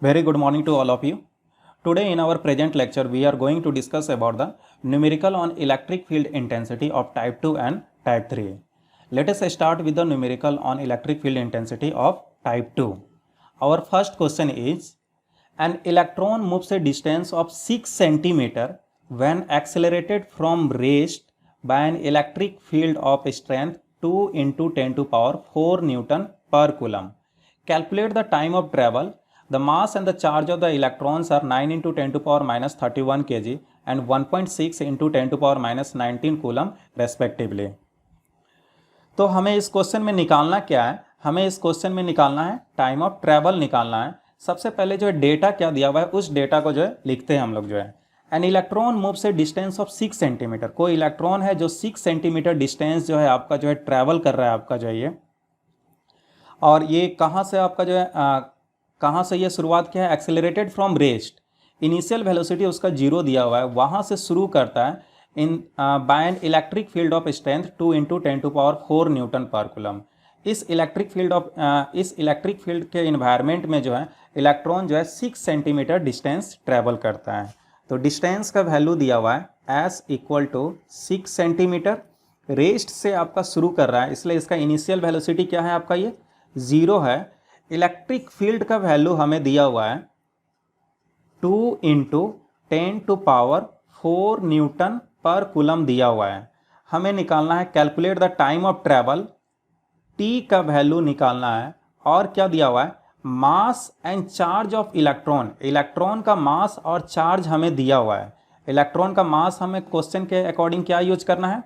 Very good morning to all of you. Today in our present lecture we are going to discuss about the numerical on electric field intensity of type 2 and type 3. Let us start with the numerical on electric field intensity of type 2. Our first question is, an electron moves a distance of 6 centimeter when accelerated from rest by an electric field of strength 2 into 10 to power 4 Newton per coulomb. Calculate the time of travel. The mass and the charge of the electrons are 9 into 10 to power minus 31 kg and 1.6 into 10 to power minus 19 coulomb respectively. तो हमें इस question में निकालना क्या है? हमें इस question में निकालना है टाइम ऑफ ट्रैवल निकालना है। सबसे पहले जो है डेटा क्या दिया हुआ है उस डेटा को जो है लिखते हैं हम लोग। जो है an electron moves A distance of 6 centimetre. कोई इलेक्ट्रॉन है जो 6 सेंटीमीटर डिस्टेंस जो है आपका जो है ट्रैवल कर रहा है आपका जो है ये, और ये कहाँ से आपका जो है कहाँ से ये शुरुआत किया है? Accelerated from rest. Initial velocity उसका 0 दिया हुआ है, वहाँ से शुरू करता है in by an electric field of strength 2 into 10 to power 4 newton पर कूलम। इस इलेक्ट्रिक फील्ड के इन्वायरमेंट में जो है इलेक्ट्रॉन जो है 6 सेंटीमीटर डिस्टेंस ट्रेवल करता है। तो डिस्टेंस का वैल्यू दिया हुआ है s equal to 6 centimetre. Rest से आपका शुरू कर रहा है, इसलिए इसका इनिशियल वेलोसिटी क्या है आपका ये 0 है। इलेक्ट्रिक फील्ड का वैल्यू हमें दिया हुआ है 2 इंटू 10 टू पावर 4 न्यूटन पर कूलम दिया हुआ है। हमें निकालना है calculate the time of travel, T का वैल्यू निकालना है। और क्या दिया हुआ है? मास and charge of electron. Electron का मास और चार्ज हमें दिया हुआ है। इलेक्ट्रॉन का मास हमें क्वेश्चन के अकॉर्डिंग क्या यूज करना है?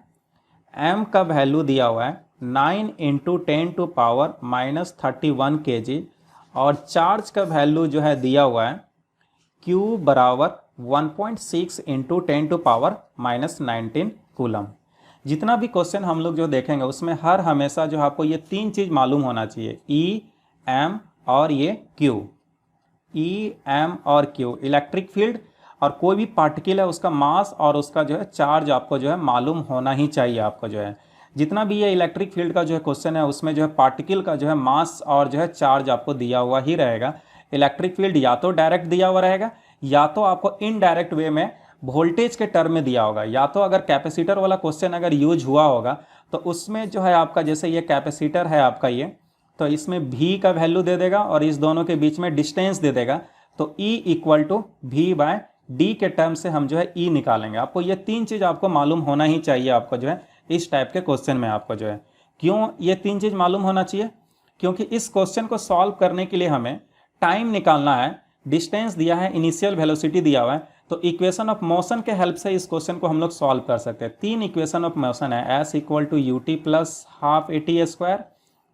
एम का वैल्यू दिया हुआ है 9 into 10 to power minus 31 kg, और चार्ज का वैल्यू जो है दिया हुआ है Q बराबर 1.6 into 10 to power minus 19 coulomb. जितना भी क्वेश्चन हम लोग जो देखेंगे उसमें हर हमेशा जो आपको ये तीन चीज़ मालूम होना चाहिए, E, M और ये Q। E, M और Q इलेक्ट्रिक फील्ड और कोई भी पार्टिकल है उसका मास और उसका जो है चार्ज आपको जो है मालूम होना ही चाहिए। आपको जो है जितना भी ये इलेक्ट्रिक फील्ड का जो है क्वेश्चन है उसमें जो है पार्टिकल का जो है मास और जो है चार्ज आपको दिया हुआ ही रहेगा। इलेक्ट्रिक फील्ड या तो डायरेक्ट दिया हुआ रहेगा या तो आपको इनडायरेक्ट वे में वोल्टेज के टर्म में दिया होगा। या तो अगर कैपेसिटर वाला क्वेश्चन अगर यूज हुआ होगा तो उसमें जो है आपका जैसे ये कैपेसिटर है आपका ये, तो इसमें V का वैल्यू दे देगा और इस दोनों के बीच में डिस्टेंस दे देगा। तो E equal to V by D के टर्म से हम जो है E निकालेंगे। आपको ये तीन चीज़ आपको मालूम होना ही चाहिए। आपको जो है इस टाइप के क्वेश्चन में आपको जो है क्यों ये तीन चीज़ मालूम होना चाहिए? क्योंकि इस क्वेश्चन को सॉल्व करने के लिए हमें टाइम निकालना है, डिस्टेंस दिया है, इनिशियल वेलोसिटी दिया हुआ है। तो इक्वेशन ऑफ मोशन के हेल्प से इस क्वेश्चन को हम लोग सॉल्व कर सकते हैं। तीन इक्वेशन ऑफ मोशन है, s equal to u t plus half a t square,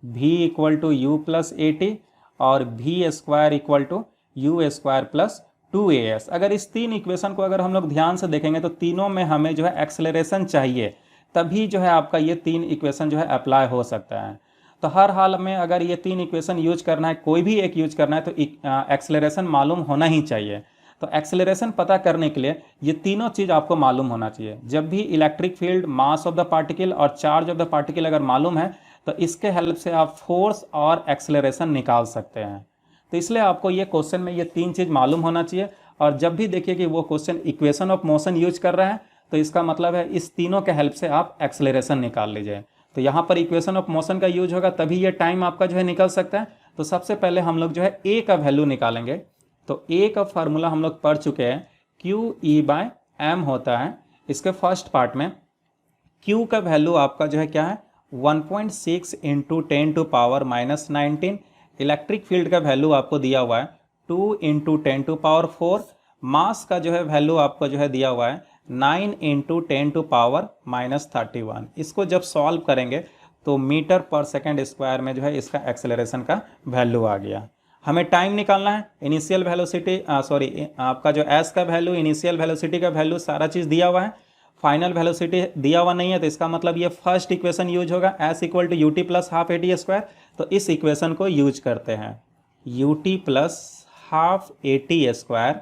v equal to u plus a t और v square equal to u square plus 2as। अगर इस तीन इक्वेशन को अगर हम लोग ध्यान से देखेंगे तो तीनों में हमें जो है एक्सेलरेशन चाहिए, तभी जो है आपका ये तीन इक्वेशन जो है अप्लाई हो सकता है। तो हर हाल में अगर ये तीन इक्वेशन यूज करना है, कोई भी एक यूज करना है, तो एक्सेलरेशन मालूम होना ही चाहिए। तो एक्सेलरेशन पता करने के लिए ये तीनों चीज़ आपको मालूम होना चाहिए। जब भी electric field, mass of the particle और चार्ज ऑफ द पार्टिकल अगर मालूम है तो इसके हेल्प से आप फोर्स और एक्सेलरेशन निकाल सकते हैं। तो इसलिए आपको ये क्वेश्चन में ये तीन चीज़ मालूम होना चाहिए। और जब भी देखिए कि वो question equation of motion use कर रहा है तो इसका मतलब है इस तीनों के हेल्प से आप एक्सेलरेशन निकाल लीजिए। तो यहाँ पर इक्वेशन ऑफ मोशन का यूज होगा तभी ये टाइम आपका जो है निकल सकता है। तो सबसे पहले हम लोग जो है ए का वैल्यू निकालेंगे। तो ए का फार्मूला हम लोग पढ़ चुके हैं, क्यू ई बाय एम होता है। इसके फर्स्ट पार्ट में क्यू का वैल्यू आपका जो है क्या है 1.6 into 10 to power minus 19। Electric field का वैल्यू आपको दिया हुआ है 2 इंटू 10 टू पावर 4। मास का जो है वैल्यू आपको जो है दिया हुआ है 9 इंटू 10 टू पावर माइनस 31। इसको जब सॉल्व करेंगे तो मीटर पर सेकेंड स्क्वायर में जो है इसका एक्सेलरेशन का वैल्यू आ गया। हमें टाइम निकालना है, इनिशियल वेलोसिटी आपका जो एस का वैल्यू, इनिशियल वेलोसिटी का वैल्यू सारा चीज़ दिया हुआ है। फाइनल वेलोसिटी दिया हुआ नहीं है तो इसका मतलब ये फर्स्ट इक्वेशन यूज होगा, s equal to u t plus half a t square. तो इस इक्वेशन को यूज करते हैं, u t plus half a t square.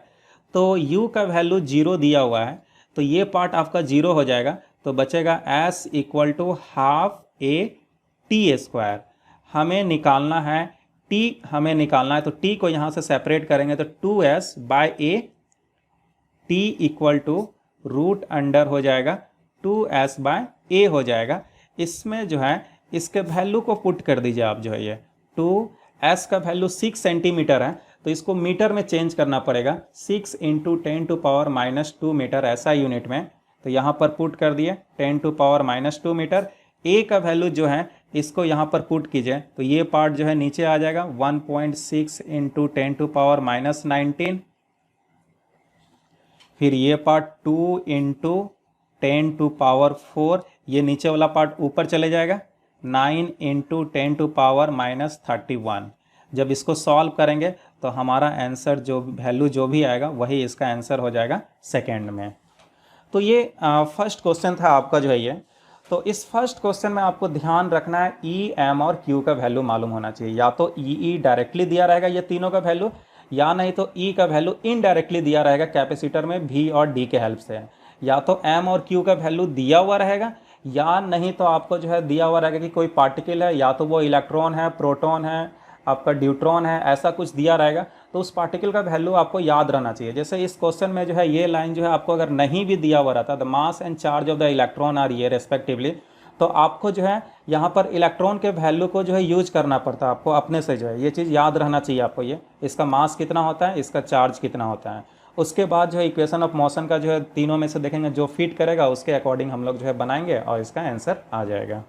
तो u का वैल्यू 0 दिया हुआ है तो ये पार्ट आपका 0 हो जाएगा, तो बचेगा s equal to half a t square. हमें निकालना है टी हमें निकालना है, तो टी को यहाँ से सेपरेट करेंगे तो 2s/a t equal to root under हो जाएगा 2s/a हो जाएगा। इसमें जो है इसके वैल्यू को पुट कर दीजिए आप, जो है ये 2s का वैल्यू 6 सेंटीमीटर है, तो इसको मीटर में चेंज करना पड़ेगा। 6 × 10⁻² मीटर ऐसा यूनिट में, तो यहाँ पर पुट कर दिए 10⁻² मीटर। ए का वैल्यू जो है इसको यहाँ पर पुट कीजिए, तो ये पार्ट जो है नीचे आ जाएगा 1.6 × 10⁻19। फिर ये पार्ट 2 × 10⁴, ये नीचे वाला पार्ट ऊपर चले जाएगा 9 × 10⁻31। जब इसको सॉल्व करेंगे तो हमारा आंसर जो वैल्यू जो भी आएगा वही इसका आंसर हो जाएगा सेकेंड में। तो ये फर्स्ट क्वेश्चन था आपका जो है ये। तो इस फर्स्ट क्वेश्चन में आपको ध्यान रखना है ई, एम और क्यू का वैल्यू मालूम होना चाहिए। या तो ई डायरेक्टली दिया रहेगा ये तीनों का वैल्यू, या नहीं तो ई का वैल्यू इनडायरेक्टली दिया रहेगा कैपेसिटर में वी और डी के हेल्प से। या तो एम और क्यू का वैल्यू दिया हुआ रहेगा, या नहीं तो आपको जो है दिया हुआ रहेगा कि कोई पार्टिकल है, या तो वो इलेक्ट्रॉन है, प्रोटॉन है, आपका ड्यूट्रॉन है, ऐसा कुछ दिया रहेगा। तो उस पार्टिकल का वैल्यू आपको याद रहना चाहिए। जैसे इस क्वेश्चन में जो है ये लाइन जो है आपको अगर नहीं भी दिया हुआ रहता, the mass and charge of the electron are ये रेस्पेक्टिवली, तो आपको जो है यहाँ पर इलेक्ट्रॉन के वैल्यू को जो है यूज करना पड़ता है आपको अपने से। जो है ये चीज़ याद रहना चाहिए आपको, ये इसका मास कितना होता है, इसका चार्ज कितना होता है। उसके बाद जो है इक्वेशन ऑफ मोशन का जो है तीनों में से देखेंगे जो फिट करेगा उसके अकॉर्डिंग हम लोग जो है बनाएंगे और इसका आंसर आ जाएगा।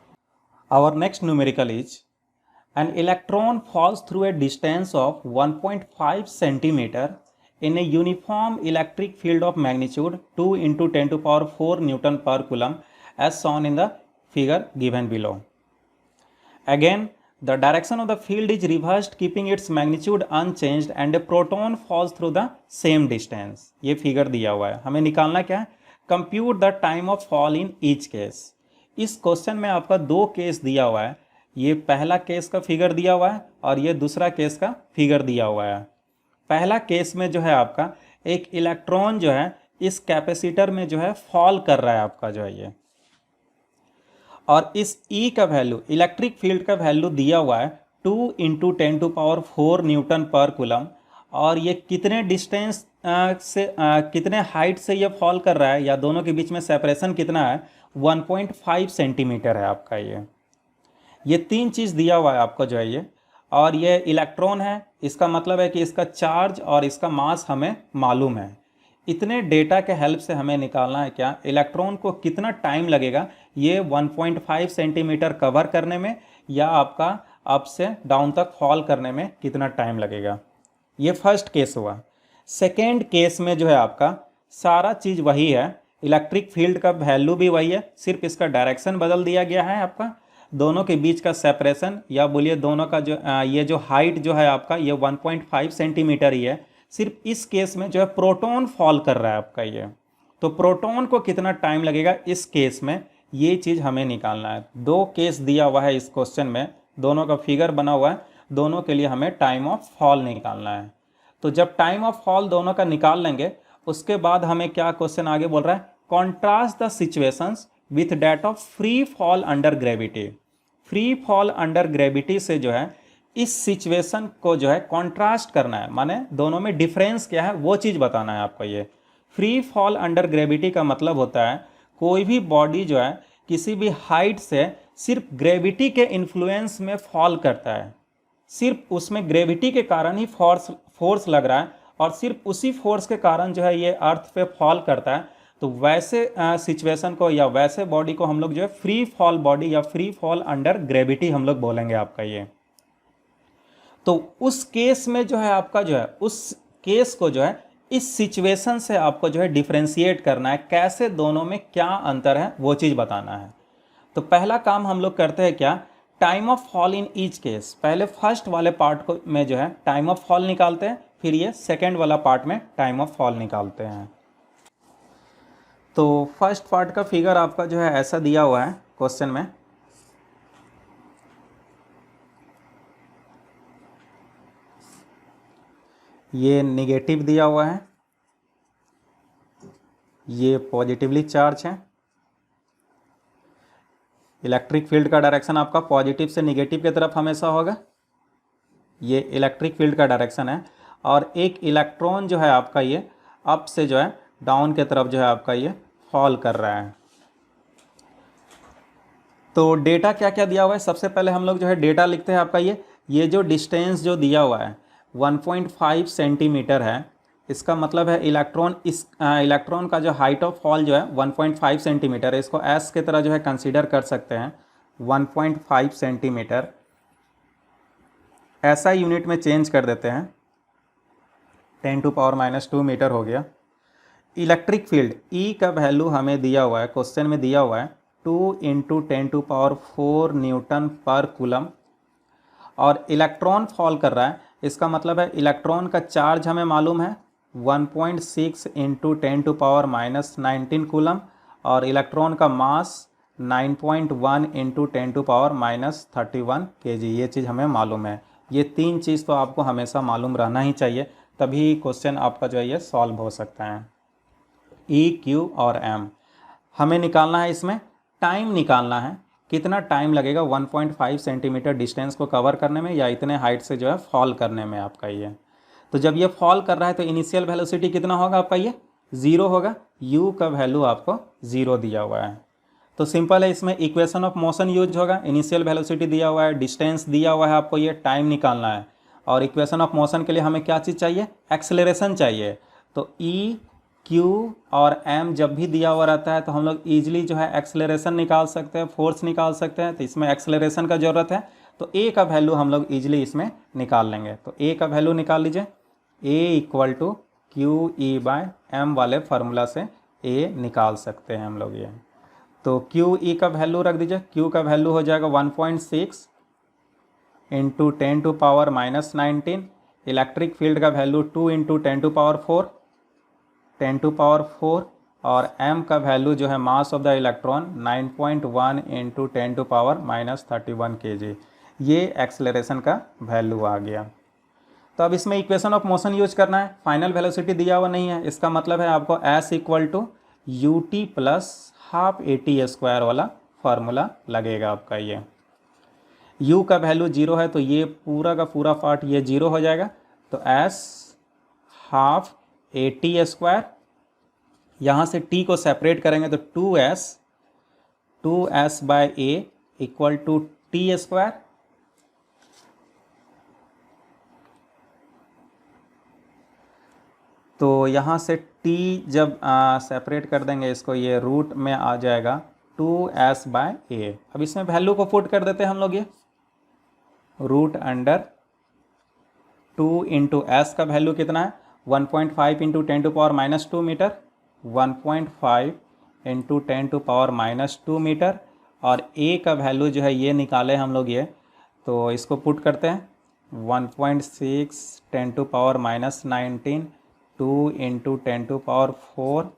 Our next numerical is an electron falls through a distance of 1.5 centimeter in a uniform electric field of magnitude 2 × 10⁴ Newton per coulomb as shown in the figure given below. Again, the direction of the field is reversed keeping its magnitude unchanged and a proton falls through the same distance. ये figure दिया हुआ है, हमें निकालना क्या है, compute the time of fall in each case. इस question में आपका दो केस दिया हुआ है, ये पहला केस का फिगर दिया हुआ है और ये दूसरा केस का फिगर दिया हुआ है। पहला केस में जो है आपका एक इलेक्ट्रॉन जो है इस कैपेसिटर में जो है फॉल कर रहा है आपका जो है ये, और इस ई का वैल्यू, इलेक्ट्रिक फील्ड का वैल्यू दिया हुआ है 2 × 10⁴ न्यूटन पर कूलम, और ये कितने डिस्टेंस से कितने हाइट से ये फॉल कर रहा है, या दोनों के बीच में सेपरेशन कितना है, 1.5 सेंटीमीटर है आपका ये तीन चीज़ दिया हुआ है आपको जो है ये। और ये इलेक्ट्रॉन है, इसका मतलब है कि इसका चार्ज और इसका मास हमें मालूम है। इतने डेटा के हेल्प से हमें निकालना है क्या, इलेक्ट्रॉन को कितना टाइम लगेगा ये 1.5 सेंटीमीटर कवर करने में, या आपका अप से डाउन तक फॉल करने में कितना टाइम लगेगा। ये फर्स्ट केस हुआ। सेकेंड केस में जो है आपका सारा चीज़ वही है, इलेक्ट्रिक फील्ड का वैल्यू भी वही है, सिर्फ इसका डायरेक्शन बदल दिया गया है आपका। दोनों के बीच का सेपरेशन, या बोलिए दोनों का जो ये जो हाइट जो है आपका ये 1.5 सेंटीमीटर ही है। सिर्फ इस केस में जो है प्रोटॉन फॉल कर रहा है आपका ये, तो प्रोटॉन को कितना टाइम लगेगा इस केस में, ये चीज़ हमें निकालना है। दो केस दिया हुआ है इस क्वेश्चन में, दोनों का फिगर बना हुआ है, दोनों के लिए हमें टाइम ऑफ फॉल निकालना है। तो जब टाइम ऑफ फॉल दोनों का निकाल लेंगे, उसके बाद हमें क्या क्वेश्चन आगे बोल रहा है, contrast the situations with that of free fall under gravity. Free fall under gravity से जो है इस सिचुएशन को जो है कॉन्ट्रास्ट करना है, माने दोनों में डिफरेंस क्या है वो चीज़ बताना है आपको। ये फ्री फॉल अंडर ग्रेविटी का मतलब होता है कोई भी बॉडी जो है किसी भी हाइट से सिर्फ ग्रेविटी के इन्फ्लुएंस में फॉल करता है, सिर्फ उसमें ग्रेविटी के कारण ही फोर्स लग रहा है, और सिर्फ उसी फोर्स के कारण जो है ये अर्थ पे फॉल करता है। तो वैसे सिचुएशन को या वैसे बॉडी को हम लोग जो है फ्री फॉल बॉडी या फ्री फॉल अंडर ग्रेविटी हम लोग बोलेंगे आपका ये। तो उस केस में जो है आपका जो है उस केस को जो है इस सिचुएशन से आपको जो है डिफरेंशिएट करना है, कैसे दोनों में क्या अंतर है वो चीज़ बताना है। तो पहला काम हम लोग करते हैं क्या, time of fall in each case. पहले फर्स्ट वाले पार्ट को में जो है टाइम ऑफ फॉल निकालते हैं, फिर ये सेकेंड वाला पार्ट में टाइम ऑफ फॉल निकालते हैं। तो फर्स्ट पार्ट का फिगर आपका जो है ऐसा दिया हुआ है क्वेश्चन में, ये निगेटिव दिया हुआ है, ये पॉजिटिवली चार्ज है। इलेक्ट्रिक फील्ड का डायरेक्शन आपका पॉजिटिव से निगेटिव की तरफ हमेशा होगा। ये इलेक्ट्रिक फील्ड का डायरेक्शन है, और एक इलेक्ट्रॉन जो है आपका ये अप से जो है डाउन के तरफ जो है आपका ये फॉल कर रहा है। तो डेटा क्या क्या दिया हुआ है, सबसे पहले हम लोग जो है डेटा लिखते हैं आपका ये जो डिस्टेंस जो दिया हुआ है 1.5 सेंटीमीटर है, इसका मतलब है इलेक्ट्रॉन का जो हाइट ऑफ फॉल जो है 1.5 सेंटीमीटर है। इसको एस के तरह जो है कंसीडर कर सकते हैं, 1.5 सेंटीमीटर ऐसा यूनिट में चेंज कर देते हैं, 10⁻⁻² मीटर हो गया। इलेक्ट्रिक फील्ड ई का वैल्यू हमें दिया हुआ है, क्वेश्चन में दिया हुआ है 2 × 10⁴ न्यूटन पर कूलम, और इलेक्ट्रॉन फॉल कर रहा है, इसका मतलब है इलेक्ट्रॉन का चार्ज हमें मालूम है 1.6 × 10⁻⁻19 कूलम, और इलेक्ट्रॉन का मास 9.1 × 10⁻31 kg, ये चीज़ हमें मालूम है। ये तीन चीज़ तो आपको हमेशा मालूम रहना ही चाहिए, तभी क्वेश्चन आपका जो है ये सॉल्व हो सकता है। ई, क्यू और एम हमें निकालना है, इसमें टाइम निकालना है, कितना टाइम लगेगा 1.5 सेंटीमीटर डिस्टेंस को कवर करने में, या इतने हाइट से जो है फॉल करने में आपका ये। तो जब ये फॉल कर रहा है तो इनिशियल वेलोसिटी कितना होगा आपका ये 0 होगा, u का वैल्यू आपको 0 दिया हुआ है। तो सिंपल है, इसमें इक्वेशन ऑफ मोशन यूज होगा, इनिशियल वेलोसिटी दिया हुआ है, डिस्टेंस दिया हुआ है, आपको ये टाइम निकालना है, और इक्वेशन ऑफ मोशन के लिए हमें क्या चीज़ चाहिए, एक्सेलरेशन चाहिए। तो ई, क्यू और एम जब भी दिया हुआ रहता है तो हम लोग ईजिली जो है एक्सेलरेशन निकाल सकते हैं, फोर्स निकाल सकते हैं। तो इसमें एक्सेलरेशन का ज़रूरत है, तो ए का वैल्यू हम लोग ईजिली इसमें निकाल लेंगे। तो ए का वैल्यू निकाल लीजिए, ए = QE/m वाले फार्मूला से ए निकाल सकते हैं हम लोग ये। तो QE का वैल्यू रख दीजिए, Q का वैल्यू हो जाएगा 1.6 × 10⁻⁻19, इलेक्ट्रिक फील्ड का वैल्यू 2 × 10⁴, और m का वैल्यू जो है mass of the electron 9.1 × 10⁻31 kg, ये एक्सेलरेशन का वैल्यू आ गया। तो अब इसमें इक्वेशन ऑफ मोशन यूज करना है, फाइनल वेलोसिटी दिया हुआ नहीं है, इसका मतलब है आपको s = ut + ½ at² वाला फार्मूला लगेगा आपका ये। u का वैल्यू 0 है तो ये पूरा का पूरा पार्ट ये 0 हो जाएगा, तो s ½ at², यहाँ से t को सेपरेट करेंगे तो 2s/a = t²। तो यहाँ से t जब सेपरेट कर देंगे इसको, ये रूट में आ जाएगा 2s/a। अब इसमें वैल्यू को पुट कर देते हैं हम लोग, ये √2 × s का वैल्यू कितना है 1.5 × 10⁻⁻² मीटर, 1.5 × 10⁻⁻² मीटर, और a का वैल्यू जो है ये निकाले हम लोग ये, तो इसको पुट करते हैं 1.6 × 10⁻⁻19 2 × 10⁴,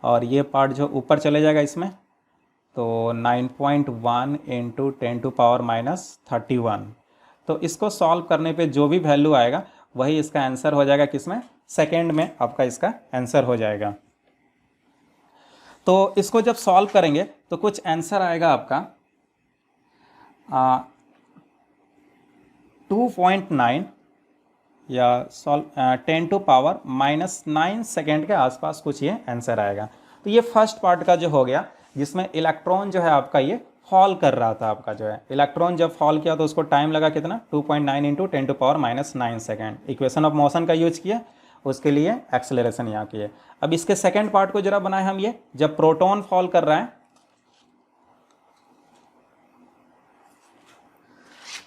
और ये पार्ट जो ऊपर चले जाएगा इसमें, तो 9.1 × 10⁻31। तो इसको सॉल्व करने पे जो भी वैल्यू आएगा वही इसका आंसर हो जाएगा, किसमें, सेकेंड में आपका इसका आंसर हो जाएगा। तो इसको जब सॉल्व करेंगे तो कुछ आंसर आएगा आपका 2.9 या 10⁻⁻9 सेकेंड के आसपास कुछ ये आंसर आएगा। तो ये फर्स्ट पार्ट का जो हो गया, जिसमें इलेक्ट्रॉन जो है आपका ये फॉल कर रहा था, आपका जो है इलेक्ट्रॉन जब फॉल किया तो उसको टाइम लगा कितना 2.9 × 10⁻⁻9 सेकेंड। इक्वेशन ऑफ मोशन का यूज किया, उसके लिए एक्सेलरेशन यहाँ किए। अब इसके सेकेंड पार्ट को जरा बनाए हम, ये जब प्रोटॉन फॉल कर रहा है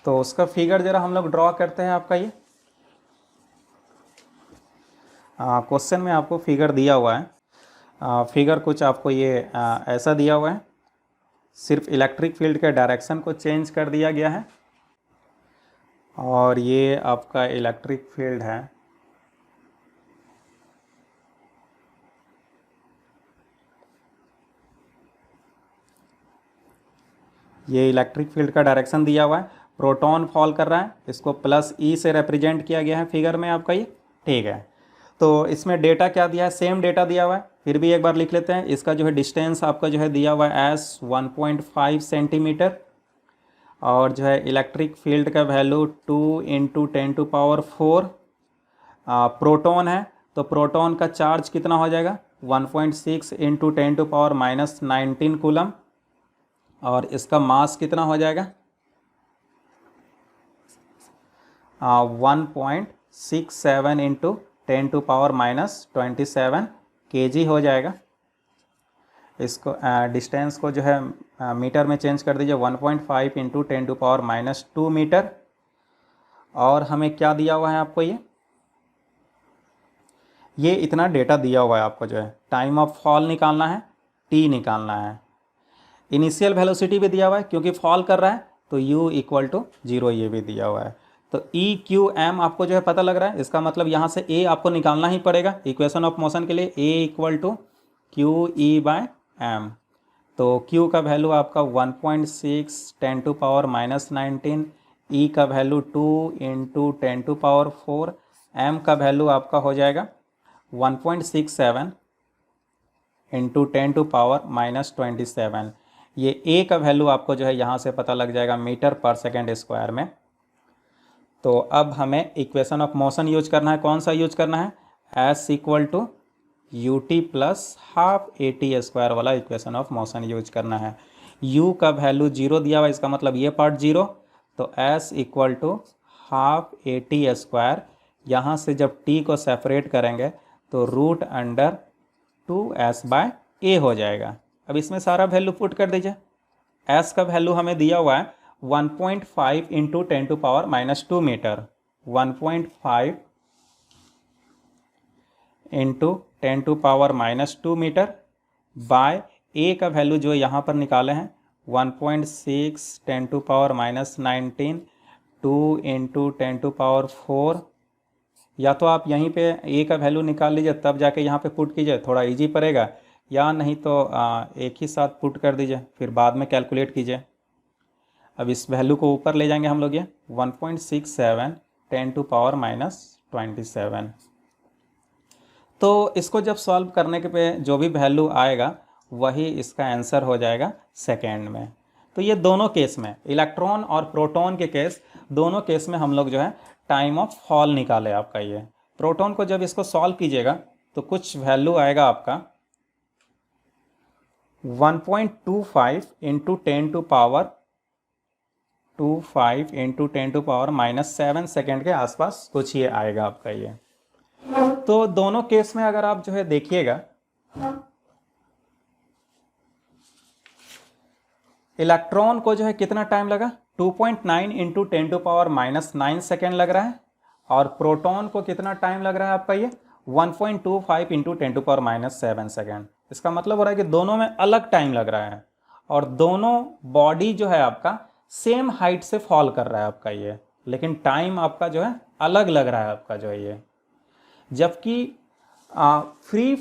तो उसका फिगर जरा हम लोग ड्रॉ करते हैं। आपका ये क्वेश्चन में आपको फिगर दिया हुआ है, फिगर कुछ आपको ये ऐसा दिया हुआ है, सिर्फ इलेक्ट्रिक फील्ड के डायरेक्शन को चेंज कर दिया गया है, और ये आपका इलेक्ट्रिक फील्ड है। ये इलेक्ट्रिक फील्ड का डायरेक्शन दिया हुआ है, प्रोटॉन फॉल कर रहा है, इसको +E से रिप्रेजेंट किया गया है फिगर में आपका ये, ठीक है। तो इसमें डेटा क्या दिया है, सेम डेटा दिया हुआ है, फिर भी एक बार लिख लेते हैं। इसका जो है डिस्टेंस आपका जो है दिया हुआ है S 1.5 सेंटीमीटर, और जो है इलेक्ट्रिक फील्ड का वैल्यू 2 इंटू 10⁴। प्रोटॉन है तो प्रोटॉन का चार्ज कितना हो जाएगा 1.6 इंटू 10⁻⁻19 कूलम। और इसका मास कितना हो जाएगा 1.67 इंटू 10⁻⁻27 kg हो जाएगा। इसको डिस्टेंस को जो है मीटर में चेंज कर दीजिए 1.5 इंटू 10⁻⁻2 मीटर। और हमें क्या दिया हुआ है आपको ये इतना डेटा दिया हुआ है आपको जो है टाइम ऑफ फॉल निकालना है, टी निकालना है, इनिशियल वेलोसिटी भी दिया हुआ है क्योंकि फॉल कर रहा है तो u इक्वल टू 0 ये भी दिया हुआ है। तो EQM आपको जो है पता लग रहा है, इसका मतलब यहाँ से A आपको निकालना ही पड़ेगा इक्वेशन ऑफ मोशन के लिए। A equal to QE/m। तो Q का वैल्यू आपका 1.6 10⁻⁻19, E का वैल्यू 2 इंटू 10⁴, M का वैल्यू आपका हो जाएगा 1.67 इंटू 10⁻⁻27। ये A का वैल्यू आपको जो है यहाँ से पता लग जाएगा मीटर पर सेकेंड स्क्वायर में। तो अब हमें इक्वेशन ऑफ मोशन यूज करना है। कौन सा यूज करना है S equal to ut plus half AT² वाला इक्वेशन ऑफ मोशन यूज करना है। u का वैल्यू 0 दिया हुआ है, इसका मतलब ये पार्ट 0। तो s equal to half AT²। यहाँ से जब t को सेपरेट करेंगे तो √2s/a हो जाएगा। अब इसमें सारा वैल्यू पुट कर दीजिए। s का वैल्यू हमें दिया हुआ है 1.5 into 10⁻⁻2 metre, 1.5 into 10⁻⁻2 metre by a का वैल्यू जो यहाँ पर निकाले हैं 1.6 10⁻⁻19, 2 इंटू 10⁴। या तो आप यहीं पे a का वैल्यू निकाल लीजिए तब जाके यहाँ पे पुट कीजिए, थोड़ा इजी पड़ेगा, या नहीं तो एक ही साथ पुट कर दीजिए फिर बाद में कैलकुलेट कीजिए। अब इस वैल्यू को ऊपर ले जाएंगे हम लोग ये 1.67 10⁻⁻27। तो इसको जब सॉल्व करने के पे जो भी वैल्यू आएगा वही इसका आंसर हो जाएगा सेकेंड में। तो ये दोनों केस में, इलेक्ट्रॉन और प्रोटॉन के केस, दोनों केस में हम लोग जो है टाइम ऑफ फॉल निकाले आपका। ये प्रोटॉन को जब इसको सॉल्व कीजिएगा तो कुछ वैल्यू आएगा आपका 1.25 इंटू 10⁻⁻7 सेकेंड के आसपास कुछ ये आएगा आपका ये। तो दोनों केस में अगर आप जो है देखिएगा इलेक्ट्रॉन को जो है कितना टाइम लगा 2.9 इंटू 10⁻⁻9 सेकेंड लग रहा है, और प्रोटॉन को कितना टाइम लग रहा है आपका ये 1.25 इंटू 10⁻⁻7 सेकेंड। इसका मतलब हो रहा है कि दोनों में अलग टाइम लग रहा है और दोनों बॉडी जो है आपका सेम हाइट से फॉल कर रहा है आपका ये, लेकिन टाइम आपका जो है अलग लग रहा है आपका जो है ये। जबकि फ्री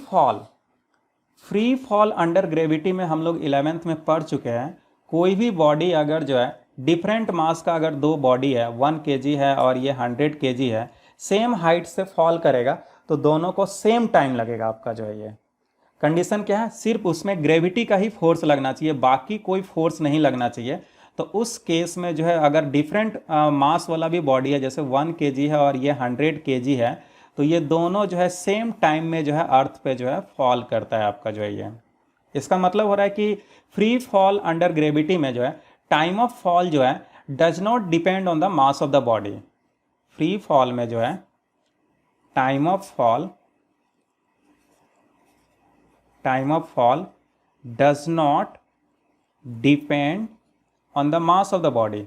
फॉल अंडर ग्रेविटी में हम लोग 11th में पढ़ चुके हैं। कोई भी बॉडी अगर जो है डिफरेंट मास का, अगर दो बॉडी है 1 kg है और ये 100 kg है, सेम हाइट से फॉल करेगा तो दोनों को सेम टाइम लगेगा आपका जो है ये। कंडीशन क्या है, सिर्फ उसमें ग्रेविटी का ही फोर्स लगना चाहिए, बाकी कोई फोर्स नहीं लगना चाहिए। तो उस केस में जो है अगर डिफरेंट मास वाला भी बॉडी है, जैसे 1 kg है और ये 100 kg है, तो ये दोनों जो है सेम टाइम में जो है अर्थ पे जो है फॉल करता है आपका जो है ये। इसका मतलब हो रहा है कि फ्री फॉल अंडर ग्रेविटी में जो है टाइम ऑफ फॉल जो है does not depend on the mass of the body. Free fall में जो है time of fall does not depend on the mass of the body.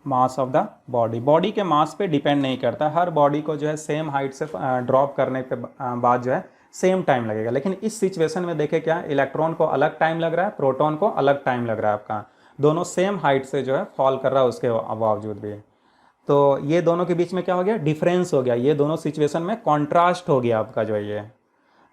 Mass of the body के मास पे डिपेंड नहीं करता। हर body को जो है सेम हाइट से ड्रॉप करने के बाद जो है सेम टाइम लगेगा। लेकिन इस सिचुएशन में देखें क्या, इलेक्ट्रॉन को अलग टाइम लग रहा है, प्रोटॉन को अलग टाइम लग रहा है आपका, दोनों सेम हाइट से जो है फॉल कर रहा है उसके बावजूद भी। तो ये दोनों के बीच में क्या हो गया, डिफरेंस हो गया। ये दोनों सिचुएशन में कॉन्ट्रास्ट हो गया आपका जो है ये।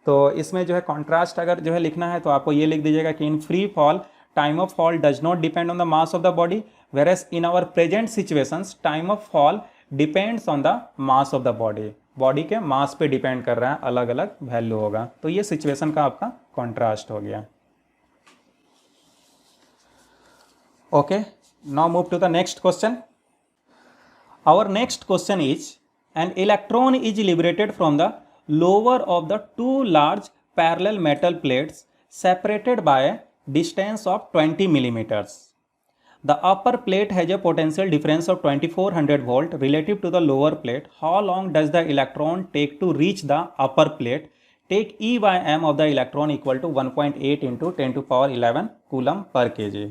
तो इसमें जो है कॉन्ट्रास्ट अगर जो है लिखना है तो आपको ये लिख दीजिएगा कि in free fall time of fall does not depend on the mass of the body, whereas in our present situations time of fall depends on the mass of the body। Body के मास पे depend कर रहा है, अलग अलग value होगा। तो ये सिचुएशन का आपका कॉन्ट्रास्ट हो गया। Okay, now move to the next question. Our next question is, an electron is liberated from the lower of the two large parallel metal plates separated by a distance of 20 millimeters. The upper plate has a potential difference of 2400 volt relative to the lower plate. How long does the electron take to reach the upper plate? Take E by m of the electron equal to 1.8 into 10 to power 11 coulomb per kg.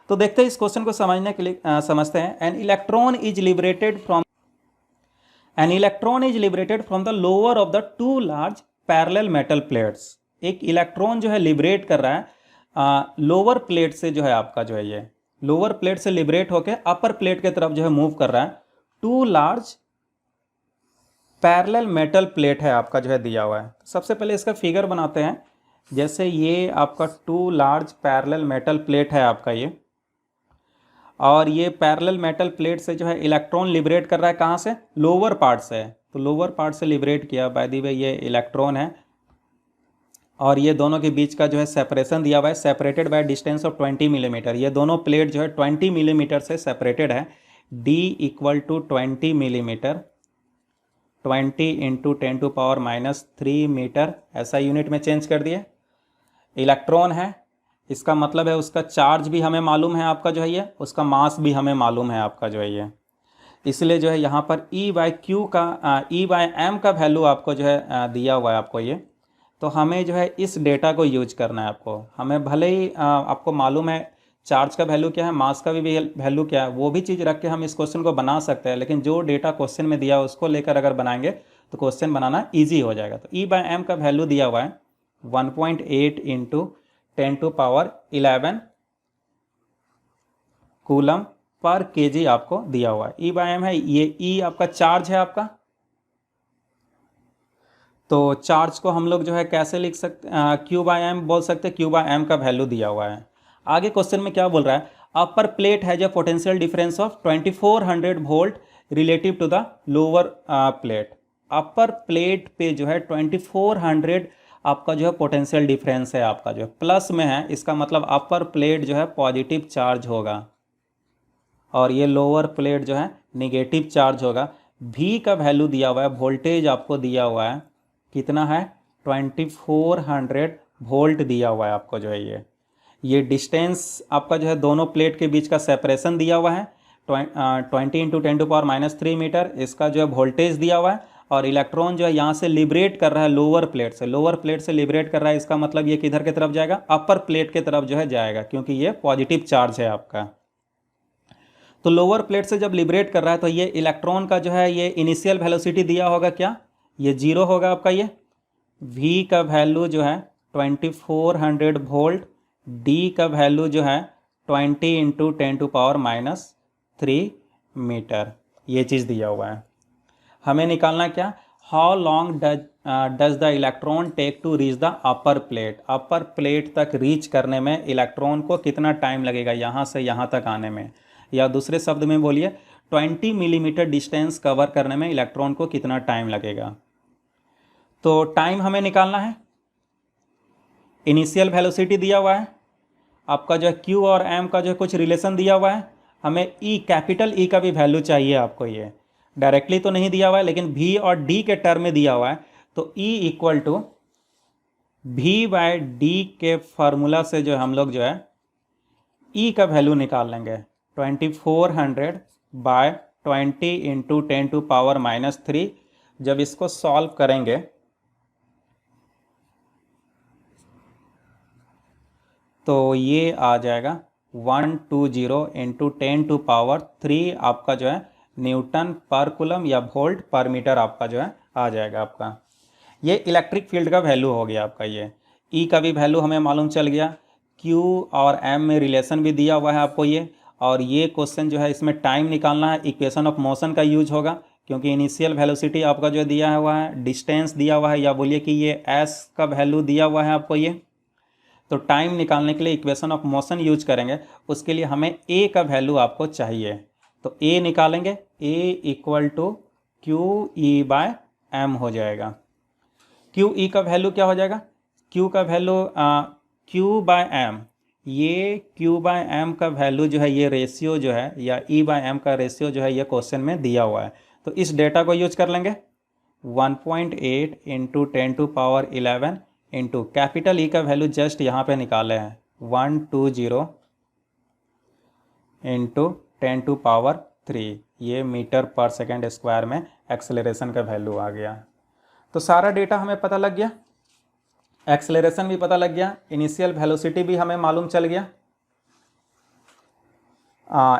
तो देखते हैं इस question को समझने के लिए समझते हैं। An electron is liberated from the lower of the two large parallel metal plates. एक इलेक्ट्रॉन जो है लिबरेट कर रहा है लोअर प्लेट से, जो है आपका जो है ये लोअर प्लेट से लिबरेट होकर अपर प्लेट की तरफ जो है मूव कर रहा है। Two large parallel metal plate है आपका जो है दिया हुआ है। सबसे पहले इसका फिगर बनाते हैं। जैसे ये आपका two large parallel metal plate है आपका ये, और ये पैरेलल मेटल प्लेट से जो है इलेक्ट्रॉन लिबरेट कर रहा है कहाँ से? लोअर पार्ट से। तो लोअर पार्ट से लिबरेट किया, बाय द वे ये इलेक्ट्रॉन है, और ये दोनों के बीच का जो है सेपरेशन दिया हुआ है, separated by distance of 20 millimetre. ये दोनों प्लेट जो है 20 मिलीमीटर से सेपरेटेड है। D equal to 20 millimetre, 20 into 10 to power -3 metre, ऐसा यूनिट में चेंज कर दिए। इलेक्ट्रॉन है, इसका मतलब है उसका चार्ज भी हमें मालूम है आपका जो है ये, उसका मास भी हमें मालूम है आपका जो है ये। इसलिए जो है यहाँ पर E बाय m का वैल्यू आपको जो है दिया हुआ है आपको ये। तो हमें जो है इस डेटा को यूज करना है आपको। हमें भले ही आपको मालूम है चार्ज का वैल्यू क्या है, मास का भी वैल्यू क्या है, वो भी चीज़ रख के हम इस क्वेश्चन को बना सकते हैं, लेकिन जो डेटा क्वेश्चन में दिया है उसको लेकर अगर बनाएंगे तो क्वेश्चन बनाना ईजी हो जाएगा। तो E बाय m का वैल्यू दिया हुआ है 1.8 into 10 to power 11 coulomb per kg आपको दिया हुआ है। E बाय m है, ये E आपका चार्ज है आपका। तो चार्ज को हम लोग जो है कैसे लिख सकते, Q बाय m बोल सकते हैं। Q बाय m का वैल्यू दिया हुआ है। आगे क्वेश्चन में क्या बोल रहा है? Upper plate has a potential difference of 2400 volt relative to the lower plate. Upper plate पे जो है 2400 आपका जो है पोटेंशियल डिफरेंस है आपका जो है प्लस में है, इसका मतलब अपर प्लेट जो है पॉजिटिव चार्ज होगा और ये लोअर प्लेट जो है निगेटिव चार्ज होगा। V का वैल्यू दिया हुआ है, वोल्टेज आपको दिया हुआ है कितना है? 2400 वोल्ट दिया हुआ है आपको जो है ये डिस्टेंस आपका जो है दोनों प्लेट के बीच का सेपरेशन दिया हुआ है 20 इंटू 10 टू पावर -3 मीटर। इसका जो है वोल्टेज दिया हुआ है, और इलेक्ट्रॉन जो है यहाँ से लिबरेट कर रहा है लोअर प्लेट से। लोअर प्लेट से लिबरेट कर रहा है, इसका मतलब ये किधर की तरफ जाएगा? अपर प्लेट की तरफ जो है जाएगा, क्योंकि ये पॉजिटिव चार्ज है आपका। तो लोअर प्लेट से जब लिबरेट कर रहा है तो ये इलेक्ट्रॉन का जो है ये इनिशियल वेलोसिटी दिया होगा क्या? ये 0 होगा आपका ये। V का वैल्यू जो है 2400 वोल्ट, D का वैल्यू जो है 20 इंटू 10 टू पावर -3 मीटर, ये चीज़ दिया हुआ है। हमें निकालना क्या? How long does the electron take to reach the upper plate. Upper plate तक रीच करने में इलेक्ट्रॉन को कितना टाइम लगेगा यहाँ से यहाँ तक आने में, या दूसरे शब्द में बोलिए 20 मिलीमीटर डिस्टेंस कवर करने में इलेक्ट्रॉन को कितना टाइम लगेगा। तो टाइम हमें निकालना है। इनिशियल वेलोसिटी दिया हुआ है आपका जो है, Q और M का जो है कुछ रिलेशन दिया हुआ है। हमें E, कैपिटल E का भी वैल्यू चाहिए आपको। ये डायरेक्टली तो नहीं दिया हुआ है, लेकिन V और D के टर्म में दिया हुआ है। तो E equal to V by D के फार्मूला से जो है हम लोग जो है E का वैल्यू निकाल लेंगे 2400 बाय 20 इंटू 10 टू पावर -3। जब इसको सॉल्व करेंगे तो ये आ जाएगा 120 इंटू 10 टू पावर 3 आपका जो है न्यूटन पर कूलम या वोल्ट पर मीटर आपका जो है आ जाएगा आपका। ये इलेक्ट्रिक फील्ड का वैल्यू हो गया आपका। ये E का भी वैल्यू हमें मालूम चल गया। Q और M में रिलेशन भी दिया हुआ है आपको ये। और ये क्वेश्चन जो है इसमें टाइम निकालना है, इक्वेशन ऑफ मोशन का यूज होगा, क्योंकि इनिशियल वेलोसिटी आपका जो दिया हुआ है, डिस्टेंस दिया हुआ है, या बोलिए कि ये S का वैल्यू दिया हुआ है आपको ये। तो टाइम निकालने के लिए इक्वेशन ऑफ मोशन यूज करेंगे, उसके लिए हमें A का वैल्यू आपको चाहिए। तो A निकालेंगे, A equal to q e by m हो जाएगा। क्यू ई का वैल्यू क्या हो जाएगा, क्यू का वैल्यू क्यू बाय एम, ये क्यू बाय एम का वैल्यू जो है, ये रेशियो जो है या ई बाय एम का रेशियो जो है ये क्वेश्चन में दिया हुआ है। तो इस डेटा को यूज कर लेंगे 1.8 इंटू 10⁻11 इंटू कैपिटल ई का वैल्यू जस्ट यहाँ पे निकाले हैं 120 इंटू 10⁻3, ये मीटर पर सेकेंड स्क्वायर में एक्सेलरेशन का वैल्यू आ गया। तो सारा डेटा हमें पता लग गया, एक्सेलरेशन भी पता लग गया, इनिशियल वेलोसिटी भी हमें मालूम चल गया,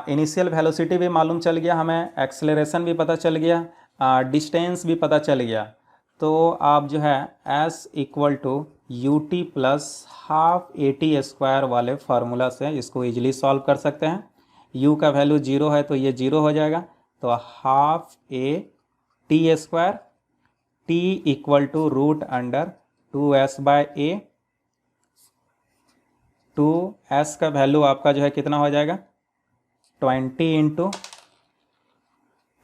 इनिशियल वेलोसिटी भी मालूम चल गया हमें, एक्सेलरेशन भी पता चल गया, डिस्टेंस भी पता चल गया। तो आप जो है s equal to u t plus half a t square वाले फार्मूला से इसको इजीली सॉल्व कर सकते हैं। u का वैल्यू 0 है तो ये 0 हो जाएगा, तो half a t square, t equal to root under 2s by a, 2s का वैल्यू आपका जो है कितना हो जाएगा 20 इंटू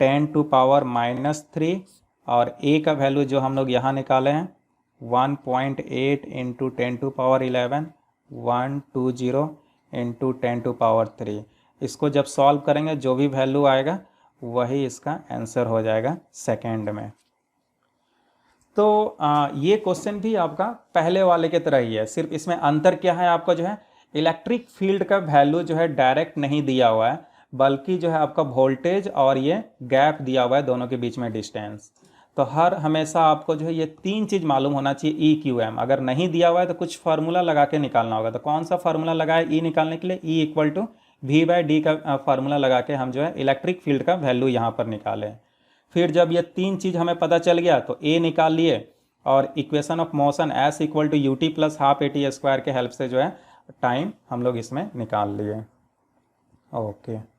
10⁻³ और a का वैल्यू जो हम लोग यहाँ निकाले हैं 1.8 इंटू 10⁻11, 120 इंटू 10⁻3। इसको जब सॉल्व करेंगे जो भी वैल्यू आएगा वही इसका आंसर हो जाएगा सेकेंड में। तो ये क्वेश्चन भी आपका पहले वाले के तरह ही है, सिर्फ इसमें अंतर क्या है, आपका जो है इलेक्ट्रिक फील्ड का वैल्यू जो है डायरेक्ट नहीं दिया हुआ है, बल्कि जो है आपका वोल्टेज और ये गैप दिया हुआ है, दोनों के बीच में डिस्टेंस। तो हर हमेशा आपको जो है ये तीन चीज़ मालूम होना चाहिए, ई क्यू एम। अगर नहीं दिया हुआ है तो कुछ फार्मूला लगा के निकालना होगा। तो कौन सा फार्मूला लगाए ई निकालने के लिए, e equal to v by d का फार्मूला लगा के हम जो है इलेक्ट्रिक फील्ड का वैल्यू यहाँ पर निकालें। फिर जब ये तीन चीज़ हमें पता चल गया तो ए निकाल लिए और equation of motion s equal to u t plus half a t square के हेल्प से जो है टाइम हम लोग इसमें निकाल लिए। ओके।